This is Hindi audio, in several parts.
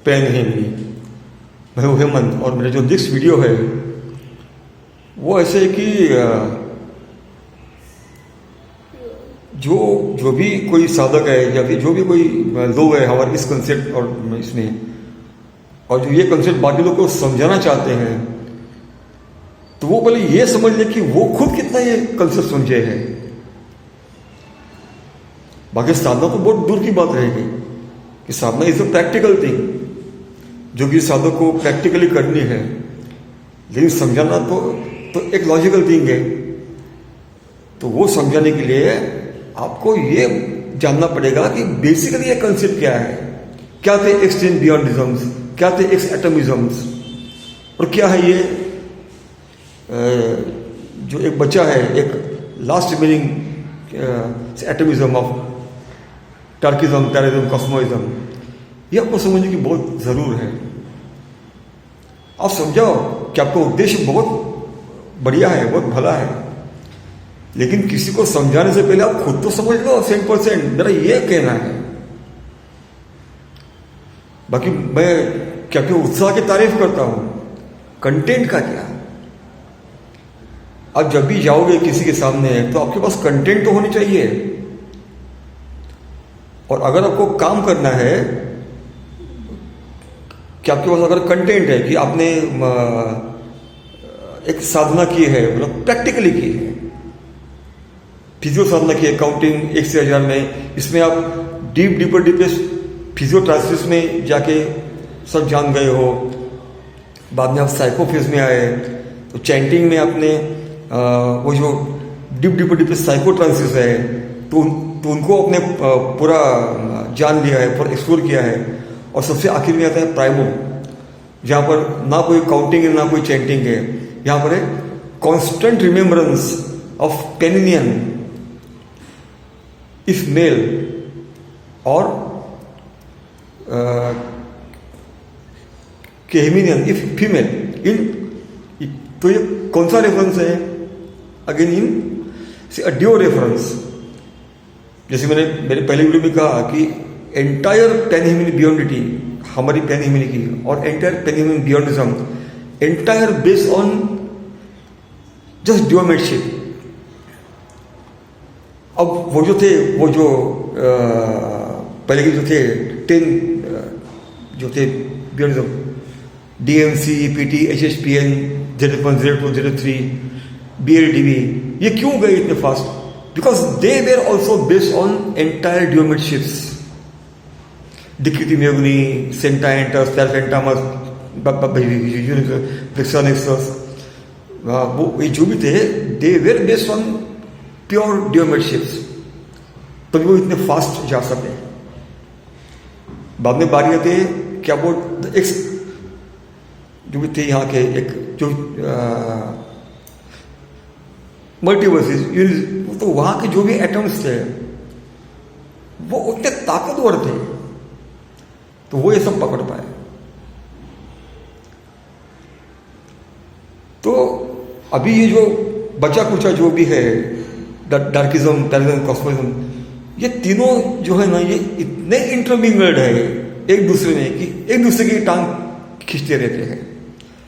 पेन है मेरी, मैं हूँ हेमंत, और मेरा जो नेक्स्ट वीडियो है वो ऐसे है कि जो भी कोई साधक है या फिर जो भी कोई लोग है हमारे इस कंसेप्ट और इसमें, और जो ये कंसेप्ट बाकी लोग को समझाना चाहते हैं, तो वो पहले ये समझ ले कि वो खुद कितना ये कंसेप्ट समझे हैं। बाकी साधना तो बहुत दूर की बात रहेगी कि साधना इज अ प्रैक्टिकल थिंग, जो कि साधक को प्रैक्टिकली करनी है, लेकिन समझाना तो एक लॉजिकल थिंग है। तो वो समझाने के लिए आपको ये जानना पड़ेगा कि बेसिकली ये कंसेप्ट क्या है, क्या थे एक्सटेंड बियॉन्डिज्म्स, क्या थे एक्स एटमिज्म्स, और क्या है ये जो एक बच्चा है, एक लास्ट रिमेनिंग एटमिज्म ऑफ टार्किज्म, टेररिज्म, कॉस्मोइज्म, ये आपको समझने की बहुत जरूर है। आप समझाओ कि आपका उद्देश्य बहुत बढ़िया है, बहुत भला है, लेकिन किसी को समझाने से पहले आप खुद तो समझ लो 100%, मेरा ये कहना है। बाकी मैं क्या उत्साह की तारीफ करता हूं, कंटेंट का क्या। आप जब भी जाओगे किसी के सामने तो आपके पास कंटेंट तो होनी चाहिए, और अगर आपको काम करना है कि आपके पास अगर कंटेंट है कि आपने एक साधना की है, मतलब प्रैक्टिकली की है, फिजियो साधना की है, काउंटिंग 1 से 1000 में, इसमें आप डीपेस्ट फिजियोट्रांसिस में जाके सब जान गए हो, बाद में आप साइकोफेज में आए, तो चैंटिंग में आपने वो जो डीपेस्ट साइकोट्रांसिस है तो उनको आपने पूरा जान लिया है, पूरा एक्सप्लोर किया है। और सबसे आखिर में आता है प्राइमो, जहाँ पर ना कोई काउंटिंग है ना कोई चैंटिंग है, यहाँ पर है कॉन्स्टेंट रिमेम्बरेंस ऑफ पेनिनियन इफ मेल और केहमिनियन इफ फीमेल। इन तो ये कौन सा रेफरेंस है? Again in duo reference. जैसे मैंने मेरे पहले वीडियो में कहा कि एंटायर पेनहिमिन बियॉन्डिटी, हमारी पेनहिमिनी की, और एंटायर पेनहिमिन beyondism, entire based on just ड्योमेटशिप। अब वो जो थे, वो जो पहले के जो थे 10 जो थे बियॉन्डिज्म, DMC, PT, HHPN, Z1, Z2, Z3, BLDB, ये क्यों गए इतने fast? Because they were also based on entire ड्योमेटशिप्स, डिक्रिटी मेगनी, सेंटाइंटस, पैरफेंटामस, फ्लेक्सोनेक्सस, वो जो भी थे they were based on pure ड्योमेटशिप्स, तभी वो इतने फास्ट जा सके। बाद में बारी आते क्या वो एक जो भी थे यहाँ के, एक जो मल्टीवर्सेस, तो वहां के जो भी एटम्स थे वो उतने ताकतवर थे, तो वो ये सब पकड़ पाए। तो अभी ये जो बचा कुचा जो भी है, डार्किज्म, टेररिज्म, कॉस्मोइज्म, ये तीनों जो है ना, ये इतने इंटरमिंगल्ड है एक दूसरे में कि एक दूसरे की टांग खींचते रहते हैं।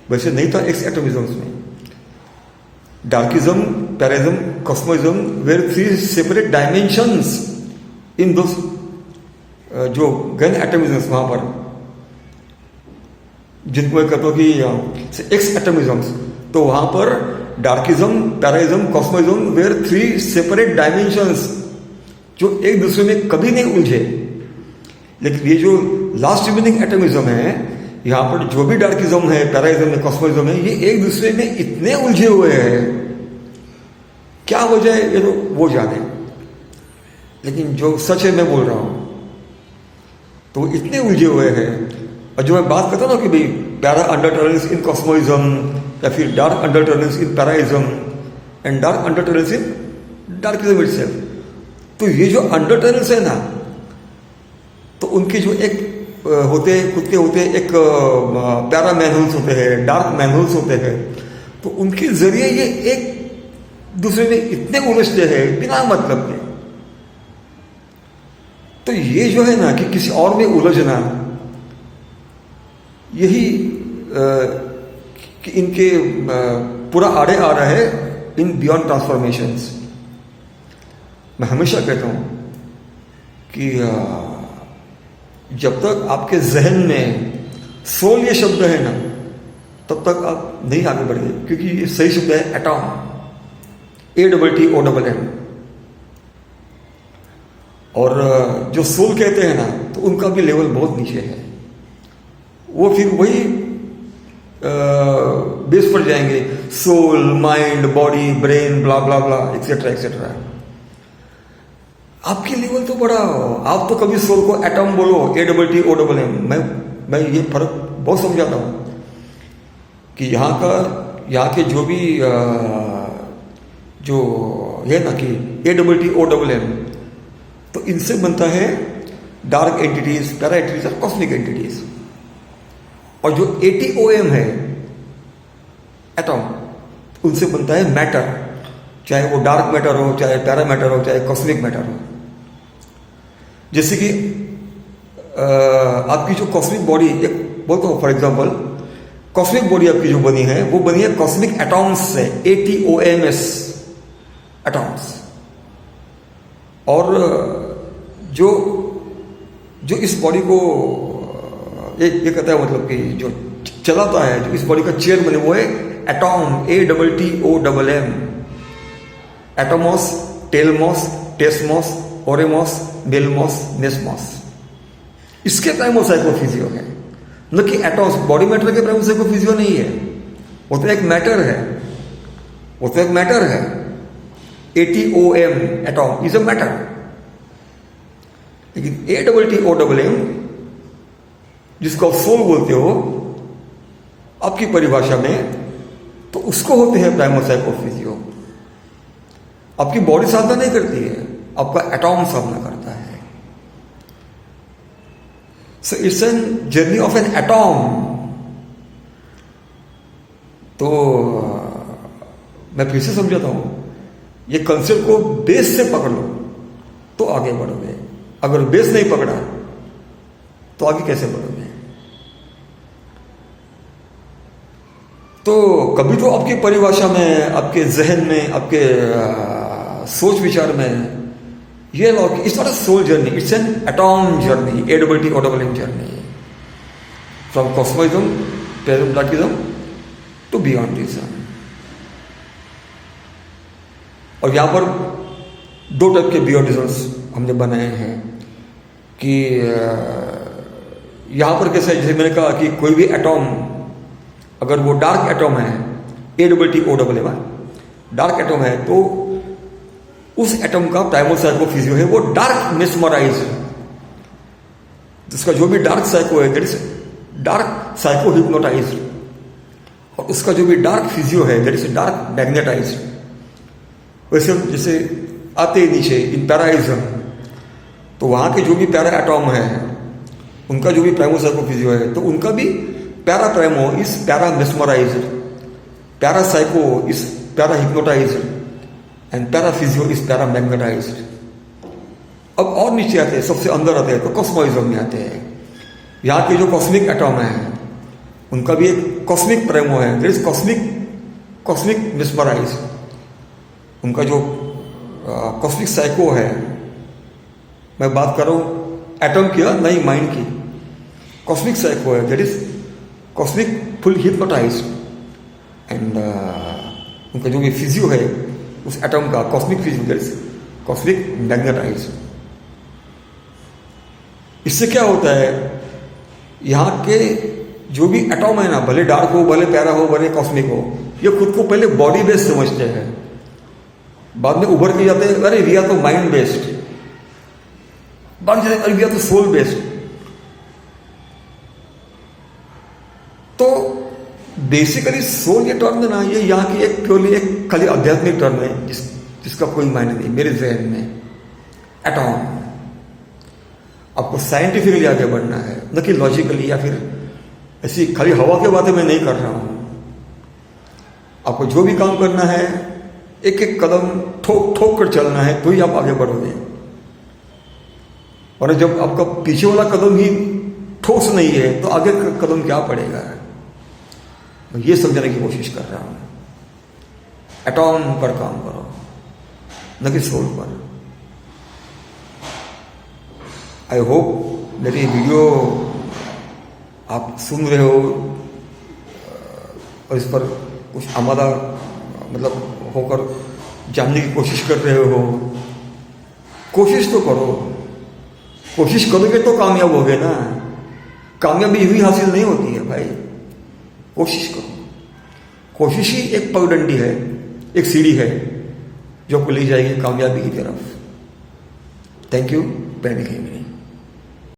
वैसे नहीं था एक्स एटमिज्म्स में। डार्किज्म, टेररिज्म, कॉस्मोइज्म वेर 3 सेपरेट डायमेंशंस इन दोस जो गन एटमिज्म्स, वहां पर जिनको मैं कहता हूं कि एक्स एटमिज्म्स, तो वहां पर डार्किज्म, टेररिज्म, कॉस्मोइज्म वेर 3 सेपरेट डायमेंशंस जो एक दूसरे में कभी नहीं उलझे। लेकिन ये जो लास्ट रिमेनिंग एटमिज्म है, यहां पर जो भी डार्किज्म है, टेररिज्म है, कॉस्मोइज्म है, ये एक दूसरे में इतने उलझे हुए हैं, क्या वजह है ये तो वो जाने, लेकिन जो सच है मैं बोल रहा हूं, तो इतने उलझे हुए हैं। और जो मैं बात करता हूं ना कि भाई पैरा अंडरटरेंस इन कॉस्मोइज्म, या फिर डार्क अंडरटरेंस इन पैराइज्म एंड डार्क अंडरटरेंस इन डार्किज्म इटसेल्फ, तो ये जो अंडरटरेंस है ना, तो उनके जो एक होते खुद के होते एक पैरा मैनहोल्स होते हैं, डार्क मैनहोल्स होते हैं, तो उनके जरिए ये एक दूसरे में इतने उलझते हैं बिना मतलब के। तो ये जो है ना कि किसी और में उलझना, यही कि इनके पूरा आड़े आ रहा है इन बियॉन्ड ट्रांसफॉर्मेशंस। मैं हमेशा कहता हूँ कि जब तक आपके जहन में सोल ये शब्द है ना, तब तक आप नहीं आगे बढ़े, क्योंकि ये सही शब्द है एटॉम, ATTOM। और जो सोल कहते हैं ना, तो उनका भी लेवल बहुत नीचे है। वो फिर वही बेस पर जाएंगे, सोल, माइंड, बॉडी, ब्रेन, ब्ला ब्ला ब्ला, एक्सेट्रा एक्सेट्रा। आपकी लेवल तो बड़ा हो, आप तो कभी सोल को एटॉम बोलो, ATTOM। मैं ये फर्क बहुत समझाता हूँ कि यहाँ के जो भी जो है ना कि ATTOM, तो इनसे बनता है डार्क एंटिटीज, पैरा एंटिटीज और कॉस्मिक एंटिटीज। और जो ATOM है, एटॉम, उनसे बनता है मैटर, चाहे वो डार्क मैटर हो, चाहे पैरा मैटर हो, चाहे कॉस्मिक मैटर हो। जैसे कि आपकी जो कॉस्मिक बॉडी, एक बोलता हूँ फॉर एग्जांपल, कॉस्मिक बॉडी आपकी जो बनी है, वो बनी है कॉस्मिक एटॉम्स से, ATOMS एटॉम्स। और जो इस बॉडी को ये कहता है, मतलब कि जो चलाता है, जो इस बॉडी का चेयरमैन है, वो है एटॉम, ATTOM। एटोमॉस, टेलमॉस, टेस्मॉस, ओरेमॉस, बेलमॉस, नेस्मॉस। इसके प्राइमो साइकोफिजियो है, न कि एटॉम्स। बॉडी मैटर के प्राइमो साइकोफिजियो नहीं है, वो तो एक मैटर है, ATOM, atom is a matter. लेकिन ATTOM, जिसको आप सोल बोलते हो आपकी परिभाषा में, तो उसको होते हैं प्राइमो साइकोफिजियो। आपकी बॉडी साधना नहीं करती है, आपका एटॉम साधना करता है। So it's an journey of an atom. तो मैं फिर से समझाता हूं, ये कंसेप्ट को बेस से पकड़ लो तो आगे बढ़ोगे। अगर बेस नहीं पकड़ा तो आगे कैसे बढ़ोगे? तो कभी तो आपकी परिभाषा में, आपके जहन में, आपके सोच विचार में ये लो कि it's not a soul journey, it's an atom journey, ATTOM journey, from cosmoism, paradarkism to beyond reason. और यहां पर दो टाइप के बियॉन्डिज्म्स हमने बनाए हैं कि यहां पर कैसे, जैसे मैंने कहा कि कोई भी एटॉम अगर वो डार्क एटॉम है, ATTOM, डार्क एटॉम है, तो उस एटॉम का प्राइमो साइकोफिजियो है वो डार्क मेस्मराइज। उसका जो भी डार्क साइको है, that is dark psycho hypnotise. और उसका जो भी डार्क फिजियो है, दैट इज डार्क मैग्नेटाइज। वैसे जैसे आते ही नीचे इन पैराइज्म, तो वहां के जो भी पैरा एटॉम है, उनका जो भी प्राइमो साइकोफिजियो है, तो उनका भी para primo is para mesmerize, para psycho is para hypnotize, and paraphysio is para magnetized. अब और नीचे आते हैं, सबसे अंदर आते हैं, तो कॉस्मोइज्म में आते हैं। यहाँ के जो कॉस्मिक एटॉम है, उनका भी एक कॉस्मिक प्राइमो है, दैट इज कॉस्मिक मेस्मराइज। उनका जो कॉस्मिक साइको है, मैं बात कर रहा हूँ एटॉम की, नहीं माइंड की। कॉस्मिक साइको है, that is cosmic full hypnotised. And उनका जो भी फिजियो है उस एटॉम का, कॉस्मिक फिजियो, कॉस्मिक मैग्नेटाइज। इससे क्या होता है, यहां के जो भी एटॉम है ना, भले डार्क हो, भले पैरा हो, भले कॉस्मिक हो, ये खुद को पहले बॉडी बेस्ड समझते हैं, बाद में उभर के जाते हैं, अरे वी आर तो माइंड बेस्ड, बाद में अरे वी आर तो सोल बेस्ड। तो बेसिकली सोल ये टर्म है ना, ये यहाँ की एक प्योरली एक खाली आध्यात्मिक टर्म है, जिसका कोई मायने नहीं मेरे जहन में। एटॉम आपको साइंटिफिकली आगे बढ़ना है, न कि लॉजिकली या फिर ऐसी खाली हवा के बातें मैं नहीं कर रहा हूं। आपको जो भी काम करना है, एक एक कदम ठोक ठोक कर चलना है, तो ही आप आगे बढ़ोगे। और जब आपका पीछे वाला कदम ही ठोस नहीं है तो आगे कदम क्या पड़ेगा, ये समझने की कोशिश कर रहा हूं। एटॉम पर काम करो, न कि सोल पर। आई होप मेरी वीडियो आप सुन रहे हो और इस पर कुछ आमादा मतलब होकर जानने की कोशिश कर रहे हो। कोशिश तो करो, कोशिश करोगे तो कामयाब होगे ना। कामयाबी यूं ही हासिल नहीं होती है भाई, कोशिश करो। कोशिश ही एक पगडंडी है, एक सीढ़ी है जो आपको ले जाएगी कामयाबी की तरफ। थैंक यू, पहले